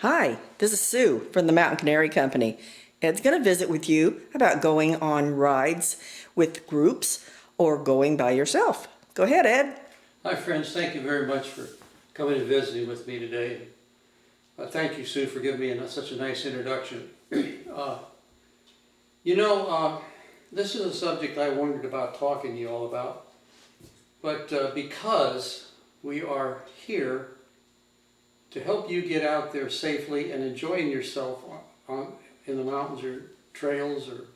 Hi, this is Sue from the Mountain Canary Company. Ed's going to visit with you about going on rides with groups or going by yourself. Go ahead, Ed. Hi friends, thank you very much for coming and visiting with me today. Thank you, Sue, for giving me such a nice introduction. This is a subject I wondered about talking to you all about, but because we are here to help you get out there safely and enjoying yourself in the mountains or trails or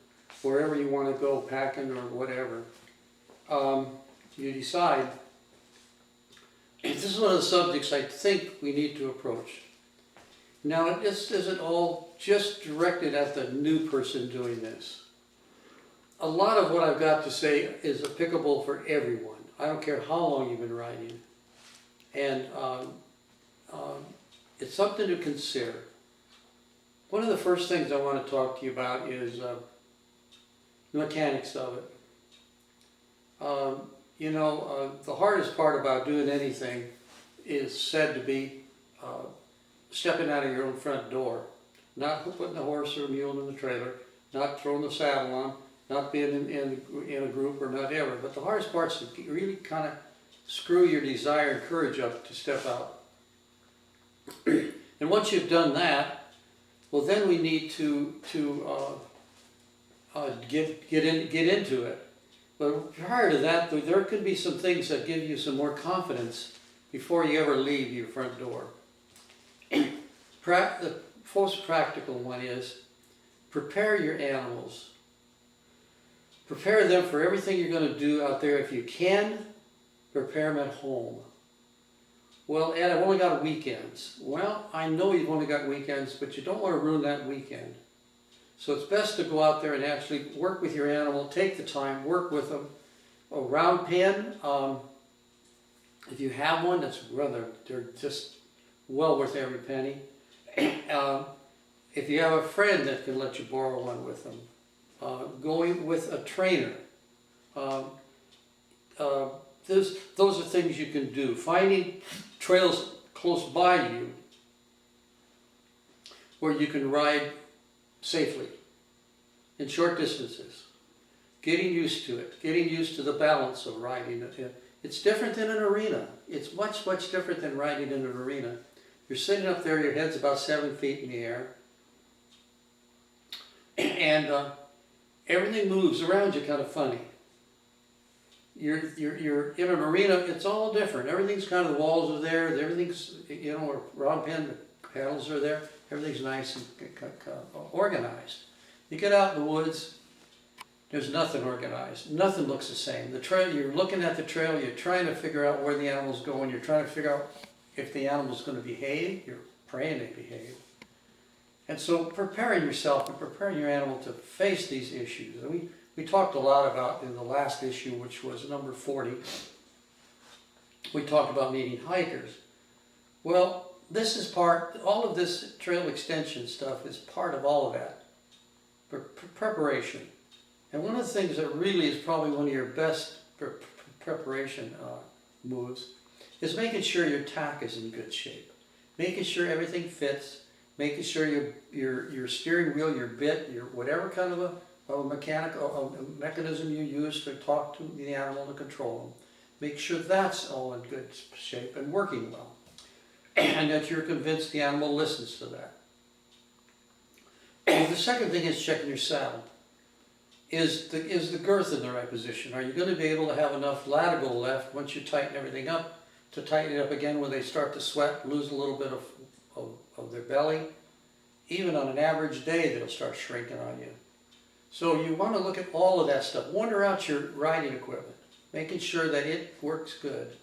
wherever you want to go, packing or whatever, you decide, this is one of the subjects I think we need to approach. Now, this isn't all just directed at the new person doing this. A lot of what I've got to say is applicable for everyone. I don't care how long you've been riding. And it's something to consider. One of the first things I want to talk to you about is the mechanics of it. The hardest part about doing anything is said to be stepping out of your own front door. Not putting the horse or mule in the trailer, not throwing the saddle on, not being in a group or not ever. But the hardest part is to really kind of screw your desire and courage up to step out. And once you've done that, well, then we need to get into it. But prior to that, there could be some things that give you some more confidence before you ever leave your front door. The most practical one is prepare your animals. Prepare them for everything you're going to do out there. If you can, prepare them at home. Well, Ed, I've only got weekends. Well, I know you've only got weekends, but you don't want to ruin that weekend. So it's best to go out there and actually work with your animal, take the time, work with them. A round pen, if you have one, they're just well worth every penny. If you have a friend that can let you borrow one with them, going with a trainer, those are things you can do. Finding trails close by you where you can ride safely in short distances. Getting used to it, getting used to the balance of riding. It's different than an arena. It's much, much different than riding in an arena. You're sitting up there, your head's about 7 feet in the air, and everything moves around you kind of funny. You're in an arena, it's all different. Everything's kind of, the walls are there, everything's, round pen, the pedals are there, everything's nice and organized. You get out in the woods, there's nothing organized. Nothing looks the same. The trail, you're looking at the trail, you're trying to figure out where the animal's going, you're trying to figure out if the animal's going to behave, you're praying they behave. And so preparing yourself and preparing your animal to face these issues. We talked a lot about in the last issue, which was number 40, we talked about meeting hikers. Well, this is all of this trail extension stuff is part of all of that. Preparation. And one of the things that really is probably one of your best preparation moves is making sure your tack is in good shape. Making sure everything fits, making sure your steering wheel, your bit, your whatever kind of a mechanism you use to talk to the animal to control them. Make sure that's all in good shape and working well. And that you're convinced the animal listens to that. The second thing is checking your saddle. Is the girth in the right position? Are you going to be able to have enough latigo left once you tighten everything up to tighten it up again when they start to sweat, lose a little bit of their belly? Even on an average day, they'll start shrinking on you. So you want to look at all of that stuff. Wander out your riding equipment, making sure that it works good.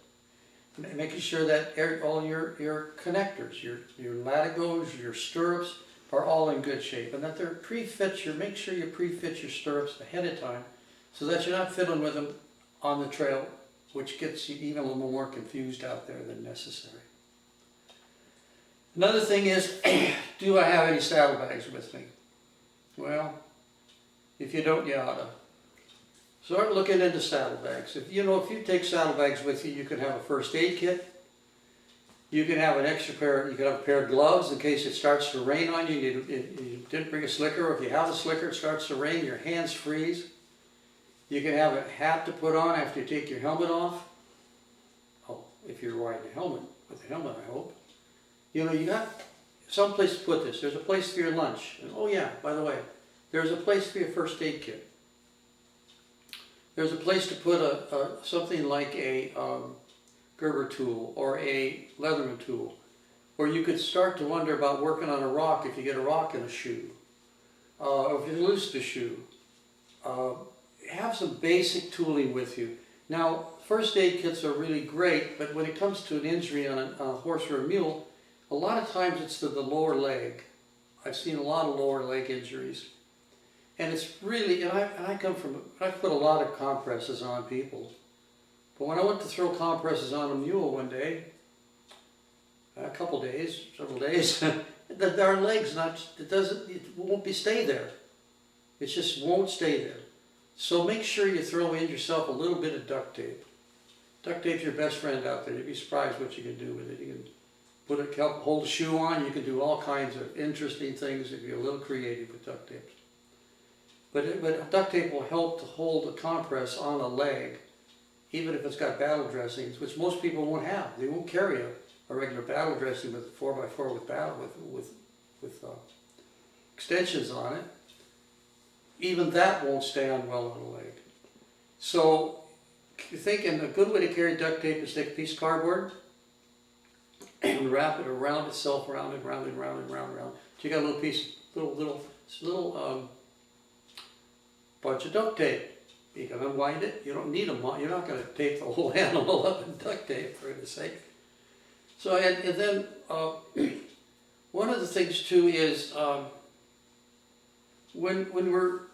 Making sure that all your connectors, your latigos, your stirrups are all in good shape. And that they're make sure you pre-fit your stirrups ahead of time so that you're not fiddling with them on the trail, which gets you even a little more confused out there than necessary. Another thing is, do I have any saddlebags with me? Well, if you don't, you ought to. Start looking into saddlebags. If you take saddlebags with you, you can have a first aid kit. You can have an extra pair, you can have a pair of gloves in case it starts to rain on you. You didn't bring a slicker, or if you have a slicker, it starts to rain, your hands freeze. You can have a hat to put on after you take your helmet off. Oh, if you're wearing a helmet, with a helmet, I hope. You know, you got some place to put this. There's a place for your lunch. And oh yeah, by the way, there's a place for your first aid kit. There's a place to put something like a Gerber tool or a Leatherman tool. Or you could start to wonder about working on a rock if you get a rock in a shoe. Or if you lose the shoe. Have some basic tooling with you. Now, first aid kits are really great, but when it comes to an injury on a horse or a mule, a lot of times it's to the lower leg. I've seen a lot of lower leg injuries. And it's really, and I've put a lot of compresses on people. But when I went to throw compresses on a mule one day, several days, our legs it won't stay there. It just won't stay there. So make sure you throw in yourself a little bit of duct tape. Duct tape's your best friend out there. You'd be surprised what you can do with it. You can help hold a shoe on. You can do all kinds of interesting things if you're a little creative with duct tape. But duct tape will help to hold a compress on a leg, even if it's got battle dressings, which most people won't have. They won't carry a regular battle dressing with a 4x4 with extensions on it. Even that won't stay on well on a leg. So you're thinking a good way to carry duct tape is take a piece of cardboard and wrap it around itself, round and round and round and round and round. So you got a little piece, little bunch of duct tape. You can unwind it. You don't need them. You're not going to tape the whole animal up in duct tape, for goodness sake. So and then one of the things too is when we're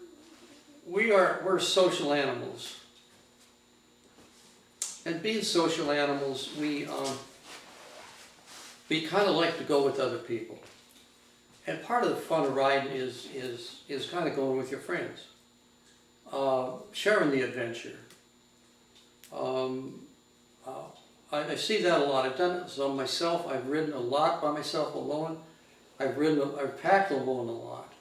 social animals, and being social animals, we kind of like to go with other people, and part of the fun of riding is kind of going with your friends. Sharing the adventure. I see that a lot. I've done it some myself. I've ridden a lot by myself alone. I've packed alone a lot.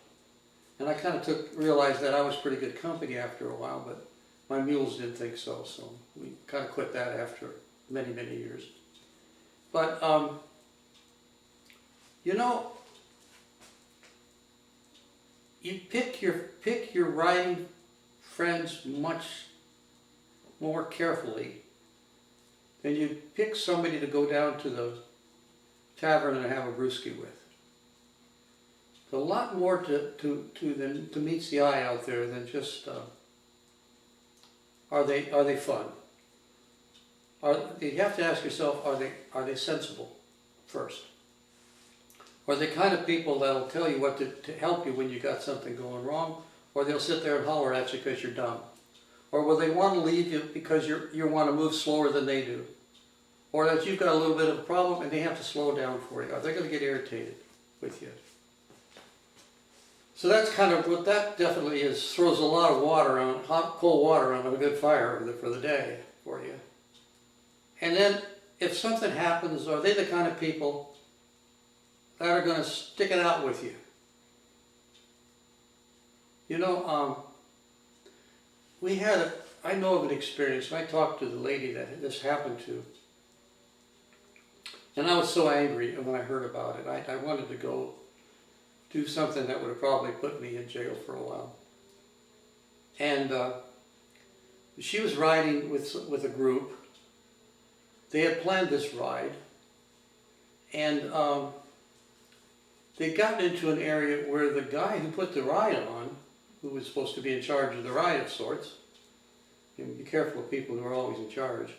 And I kind of realized that I was pretty good company after a while, but my mules didn't think so. So we kind of quit that after many, many years. But, you know, you pick your riding friends much more carefully than you pick somebody to go down to the tavern and have a brewski with. There's a lot more to meets the eye out there than just are they fun? You have to ask yourself, are they sensible first? Are they kind of people that'll tell you what to help you when you got something going wrong? Or they'll sit there and holler at you because you're dumb. Or will they want to leave you because you want to move slower than they do? Or that you've got a little bit of a problem and they have to slow down for you. Are they going to get irritated with you? So that's kind of what that definitely is, throws a lot of water on, cold water on a good fire for the day for you. And then if something happens, are they the kind of people that are going to stick it out with you? You know, I know of an experience, and I talked to the lady that this happened to, and I was so angry when I heard about it. I wanted to go do something that would have probably put me in jail for a while. And she was riding with a group. They had planned this ride, and they got into an area where the guy who put the ride on, who was supposed to be in charge of the ride of sorts, and be careful of people who are always in charge,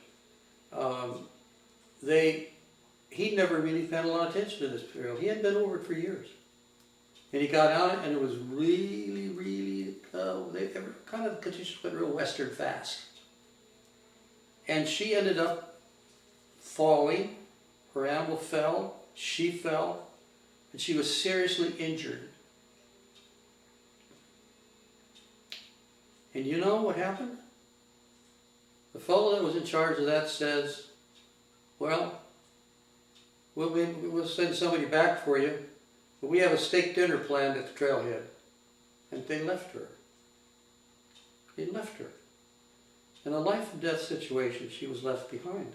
he never really paid a lot of attention to this trail. He hadn't been over it for years. And he got on it, and it was really, really, kind of conditions went real western fast. And she ended up falling, her animal fell, she fell, and she was seriously injured. And you know what happened? The fellow that was in charge of that says, well, we'll send somebody back for you, but we have a steak dinner planned at the trailhead. And they left her. They left her. In a life and death situation, she was left behind.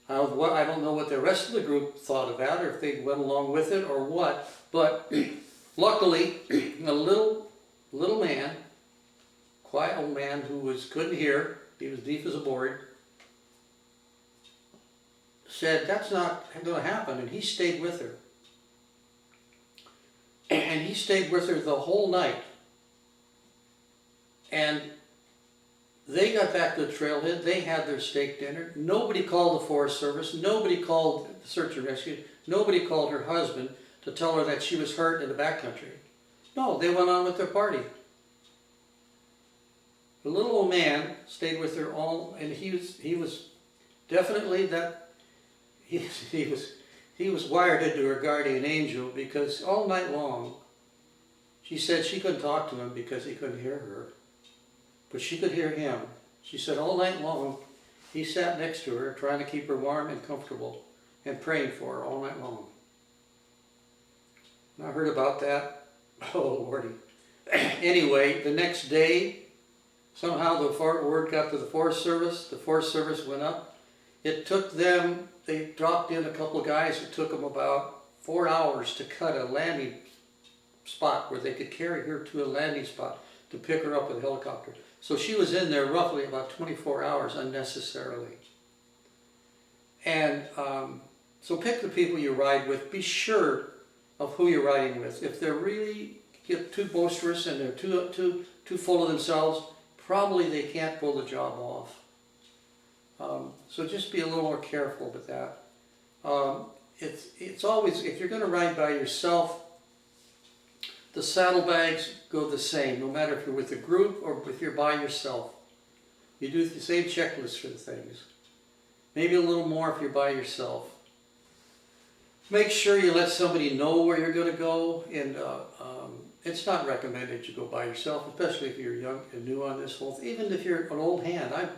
I don't know what the rest of the group thought about it, or if they went along with it or what, but luckily, a little man, quiet old man who couldn't hear, he was deaf as a board, said, that's not going to happen, and he stayed with her. And he stayed with her the whole night. And they got back to the trailhead, they had their steak dinner, nobody called the Forest Service, nobody called the search and rescue, nobody called her husband to tell her that she was hurt in the backcountry. No, they went on with their party. The little old man stayed with her all, and he was definitely that, he was wired into her guardian angel, because all night long, she said she couldn't talk to him because he couldn't hear her. But she could hear him. She said all night long, he sat next to her, trying to keep her warm and comfortable, and praying for her all night long. And I heard about that. Oh, Lordy. Anyway, the next day, somehow the word got to the Forest Service. The Forest Service went up. It took them, they dropped in a couple of guys. It took them about 4 hours to cut a landing spot where they could carry her to a landing spot to pick her up with a helicopter. So she was in there roughly about 24 hours unnecessarily. And so pick the people you ride with. Be sure of who you're riding with. If they're really get too boisterous and they're too full of themselves, probably they can't pull the job off. So just be a little more careful with that. It's always, if you're going to ride by yourself, the saddlebags go the same, no matter if you're with a group or if you're by yourself. You do the same checklist for the things. Maybe a little more if you're by yourself. Make sure you let somebody know where you're going to go, and it's not recommended you go by yourself, especially if you're young and new on this whole thing. Even if you're an old hand. I'll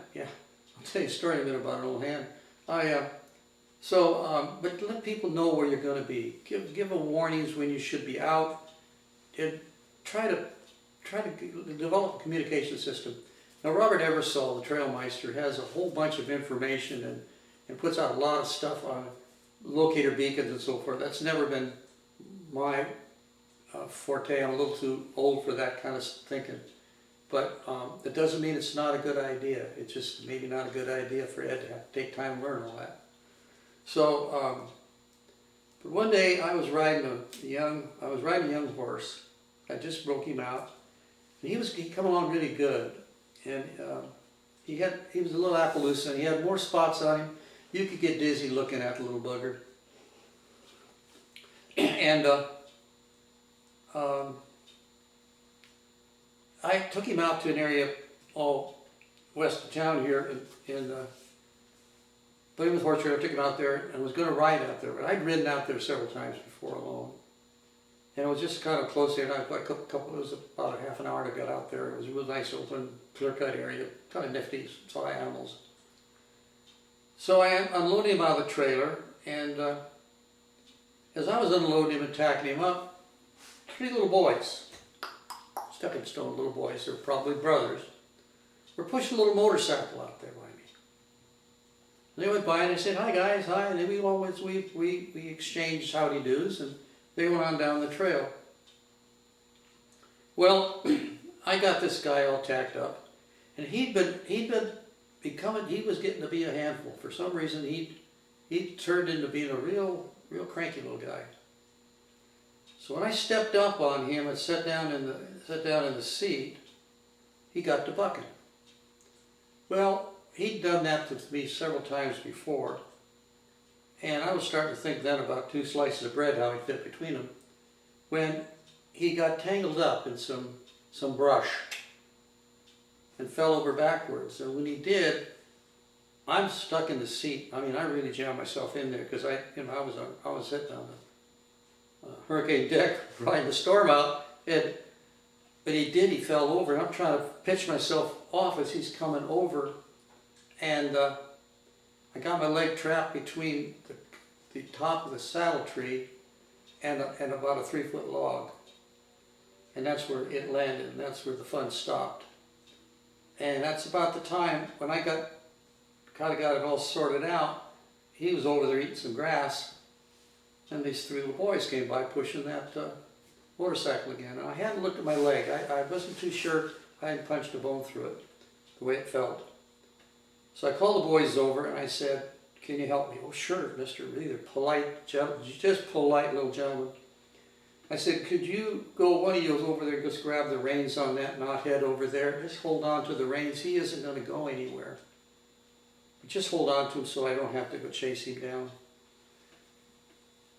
tell you a story in a minute about an old hand. But let people know where you're going to be. Give a warnings when you should be out. And try to develop a communication system. Now, Robert Eversole, the Trailmeister, has a whole bunch of information and puts out a lot of stuff on locator beacons and so forth. That's never been my forte. I'm a little too old for that kind of thinking. But it doesn't mean it's not a good idea. It's just maybe not a good idea for Ed to have to take time to learn all that. So, but one day I was riding a young horse. I just broke him out, and he come along really good, and he was a little Appaloosa, and he had more spots on him. You could get dizzy looking at the little bugger. And I took him out to an area all west of town here in Plymouth Horse Trail. I took him out there and was going to ride out there, but I'd ridden out there several times before alone. And it was just kind of close there, and it was about a half an hour to get out there. It was a real nice open, clear-cut area, kind of nifty, saw animals. So I unloaded him out of the trailer, and as I was unloading him and tacking him up, 3 little boys, stepping stone little boys, they're probably brothers, were pushing a little motorcycle out there by me. And they went by and they said, "Hi guys, hi," and then we exchanged howdy-doos, and they went on down the trail. Well, I got this guy all tacked up, and he was getting to be a handful. For some reason, he turned into being a real cranky little guy. So when I stepped up on him and sat down in the seat, he got to bucking. Well, he'd done that to me several times before. And I was starting to think then about 2 slices of bread, how he fit between them, when he got tangled up in some brush and fell over backwards. And when he did, I'm stuck in the seat. I mean, I really jammed myself in there because I was sitting on the hurricane deck riding the storm out. But he fell over. And I'm trying to pitch myself off as he's coming over, and I got my leg trapped between the top of the saddle tree and about a 3-foot log. And that's where it landed, and that's where the fun stopped. And that's about the time when I got it all sorted out. He was over there eating some grass, and these 3 little boys came by pushing that motorcycle again. And I hadn't looked at my leg. I wasn't too sure I hadn't punched a bone through it, the way it felt. So I called the boys over and I said, "Can you help me?" "Oh, sure, mister." Really, they're polite gentlemen, just polite little gentlemen. I said, "Could you go, one of you over there, just grab the reins on that knothead over there. Just hold on to the reins. He isn't going to go anywhere. But just hold on to him so I don't have to go chase him down."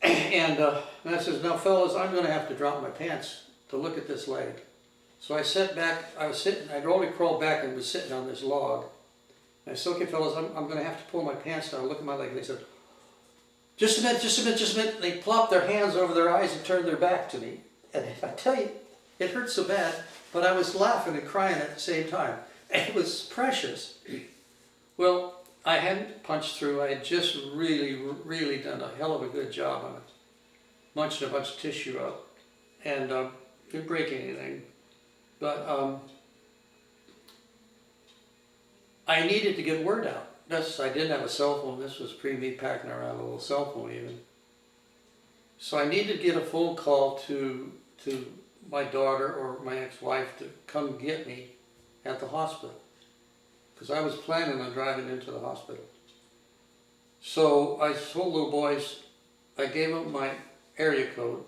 And I says, "Now, fellas, I'm going to have to drop my pants to look at this leg." So I sat back. I'd already crawled back and was sitting on this log. And I said, "Okay, fellas, I'm going to have to pull my pants down, look at my leg." And they said, "Just a minute, just a minute, just a minute." They plopped their hands over their eyes and turned their back to me. And I tell you, it hurt so bad, but I was laughing and crying at the same time. It was precious. Well, I hadn't punched through. I had just really done a hell of a good job on it. Munched a bunch of tissue up. And didn't break anything. But I needed to get word out. I didn't have a cell phone. This was pre-me packing around a little cell phone even. So I needed to get a phone call to my daughter or my ex-wife to come get me at the hospital. Because I was planning on driving into the hospital. So I told little boys, I gave them my area code,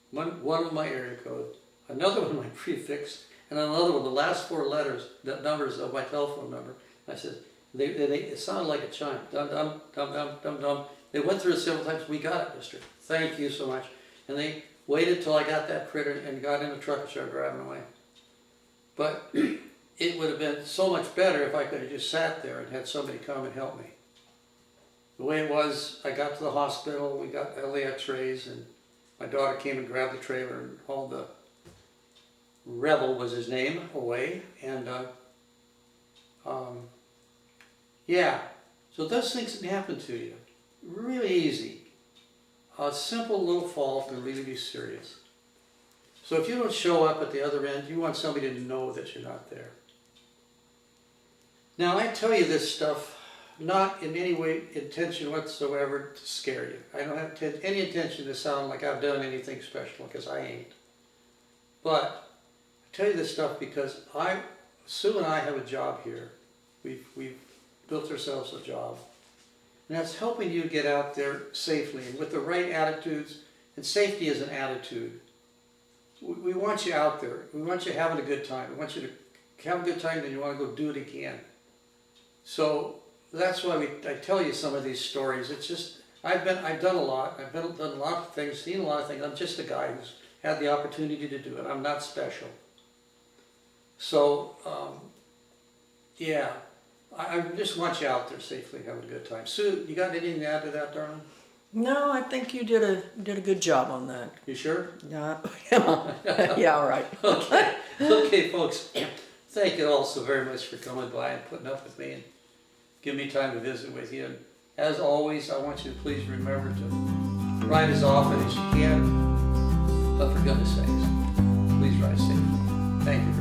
one of my area code, another one my prefix, and another one, the last 4 letters, the numbers of my telephone number. I said, it sounded like a chime. Dum dum dum dum dum dum. They went through it several times. "We got it, mister. Thank you so much." And they waited till I got that critter and got in the truck and started driving away. But it would have been so much better if I could have just sat there and had somebody come and help me. The way it was, I got to the hospital. We got early X-rays, and my daughter came and grabbed the trailer and hauled the Rebel, was his name, away. And yeah, so those things can happen to you. Really easy. A simple little fall can really be serious. So if you don't show up at the other end, you want somebody to know that you're not there. Now, I tell you this stuff not in any way intention whatsoever to scare you. I don't have any intention to sound like I've done anything special, because I ain't. But I tell you this stuff because Sue and I have a job here. We've built ourselves a job. And that's helping you get out there safely and with the right attitudes. And safety is an attitude. We want you out there. We want you having a good time. We want you to have a good time, then you want to go do it again. So that's why I tell you some of these stories. It's just, I've done a lot. I've done a lot of things, seen a lot of things. I'm just a guy who's had the opportunity to do it. I'm not special. So, yeah. I just want you out there safely, having a good time. Sue, you got anything to add to that, darling? No, I think you did a good job on that. You sure? Yeah, yeah, all right. Okay, okay, folks. Thank you all so very much for coming by and putting up with me and giving me time to visit with you. And as always, I want you to please remember to ride as often as you can. But for goodness sakes, please ride safely. Thank you.